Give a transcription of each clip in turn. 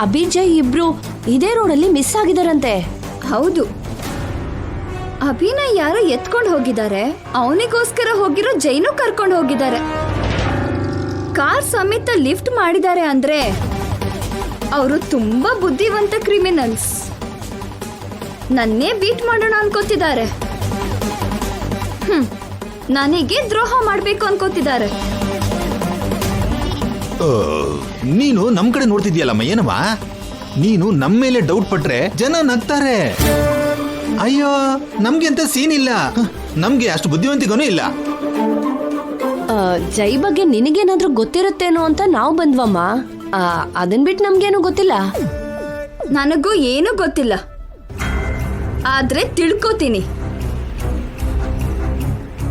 ಅಭಿಜಯ್ ಇಬ್ರು ಇದೇ ರೋಡಲ್ಲಿ ಮಿಸ್ ಆಗಿದಾರಂತೆ. ಹೌದು, ಅಭಿನ ಯಾರೋ ಎತ್ಕೊಂಡು ಹೋಗಿದ್ದಾರೆ. ಅವನಿಗೋಸ್ಕರ ಹೋಗಿರೋ ಜೈನು ಕರ್ಕೊಂಡು ಹೋಗಿದ್ದಾರೆ. ಕಾರ್ ಸಮೇತ ಲಿಫ್ಟ್ ಮಾಡಿದ್ದಾರೆ ಅಂದ್ರೆ ಅವರು ತುಂಬಾ ಬುದ್ಧಿವಂತ ಕ್ರಿಮಿನಲ್ಸ್. ನನ್ನೇ ಬೀಟ್ ಮಾಡೋಣ ಅನ್ಕೋತಿದ್ದಾರೆ. ನನಗೆ ದ್ರೋಹ ಮಾಡ್ಬೇಕು ಅನ್ಕೋತಿದ್ದಾರೆ. ನೀನು ನಮ್ ಕಡೆ ನೋಡ್ತಿದ್ಯಲ್ಲಮ್ಮ. ಏನಮ್ಮ ನೀನು ನಮ್ಮ ಮೇಲೆ ಡೌಟ್ ಪಟ್ರೆ ಜನ ನಗ್ತಾರೆ. ಅಯ್ಯೋ, ನಮ್ಗೆ ಅಂತ ಸೀನ್ ಇಲ್ಲ. ನಮ್ಗೆ ಅಷ್ಟು ಬುದ್ಧಿವಂತಿಗೂ ಇಲ್ಲ. ಜೈ ಬಗ್ಗೆ ನಿನಗೇನಾದ್ರೂ ಗೊತ್ತಿರುತ್ತೇನೋ ಅಂತ ನಾವು ಬಂದ್ವಮ್ಮ. ಅದನ್ ಬಿಟ್ಟು ನಮ್ಗೇನು ಗೊತ್ತಿಲ್ಲ. ನನಗೂ ಏನೂ ಗೊತ್ತಿಲ್ಲ, ಆದ್ರೆ ತಿಳ್ಕೋತೀನಿ.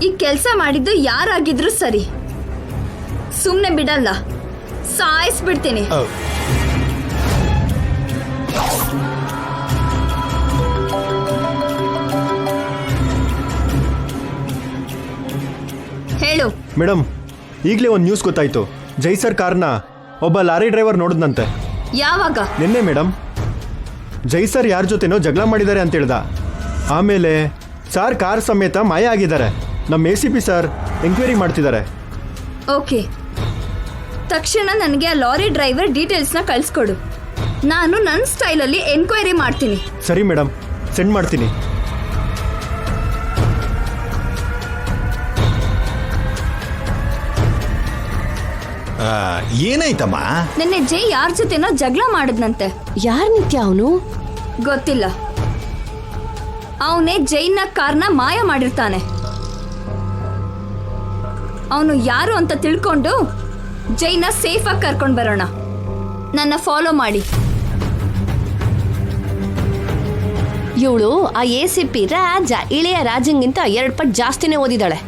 ಈ ಕೆಲಸ ಮಾಡಿದ್ದು ಯಾರಾಗಿದ್ರು ಸರಿ, ಸುಮ್ನೆ ಬಿಡಲ್ಲ, ಸಾಯಿಸ್ಬಿಡ್ತೀನಿ. ಹೇಳು ಮೇಡಮ್, ಈಗಲೇ ಒಂದು ನ್ಯೂಸ್ ಗೊತ್ತಾಯ್ತು. ಜೈ ಸರ್ ಕಾರ್ನ ಒಬ್ಬ ಲಾರಿ ಡ್ರೈವರ್ ನೋಡಿದ್ನಂತೆ. ಯಾವಾಗ? ನಿನ್ನೆ ಮೇಡಮ್. ಜೈ ಸರ್ ಯಾರ ಜೊತೆನೋ ಜಗಳ ಮಾಡಿದ್ದಾರೆ ಅಂತ ಹೇಳ್ದ. ಆಮೇಲೆ ಸಾರ್ ಕಾರ್ ಸಮೇತ ಮಾಯ ಆಗಿದ್ದಾರೆ. ನಮ್ಮ ACP ಸರ್ ಎಂಕ್ವೈರಿ ಮಾಡ್ತಿದ್ದಾರೆ. ಓಕೆ, ತಕ್ಷಣ ನನಗೆ ಆ ಲಾರಿ ಡ್ರೈವರ್ ಡೀಟೇಲ್ಸ್ನ ಕಳಿಸ್ಕೊಡು. ನಾನು ನನ್ನ ಸ್ಟೈಲಲ್ಲಿ ಎನ್ಕ್ವೈರಿ ಮಾಡ್ತೀನಿ. ಸರಿ ಮೇಡಮ್, ಸೆಂಡ್ ಮಾಡ್ತೀನಿ. ಏನಾಯ್ತಮ್ಮ? ನಿನ್ನೆ ಜೈ ಯಾರ ಜೊತೆನೋ ಜಗಳ ಮಾಡಿದ್ನಂತೆ. ಯಾರ್ ನಿತ್ಯ ಅವನು? ಗೊತ್ತಿಲ್ಲ. ಅವನೇ ಜೈನ ಕಾರ್ನ ಮಾಯ ಮಾಡಿರ್ತಾನೆ. ಅವನು ಯಾರು ಅಂತ ತಿಳ್ಕೊಂಡು ಜೈನ ಸೇಫಾಗಿ ಕರ್ಕೊಂಡು ಬರೋಣ. ನನ್ನ ಫಾಲೋ ಮಾಡಿ. ಇವಳು ಆ ACP ರಾಜ ಇಳೆಯ ರಾಜಂಗಿಂತ 2 ಪಟ್ಟು ಜಾಸ್ತಿನೇ ಓದಿದಾಳೆ.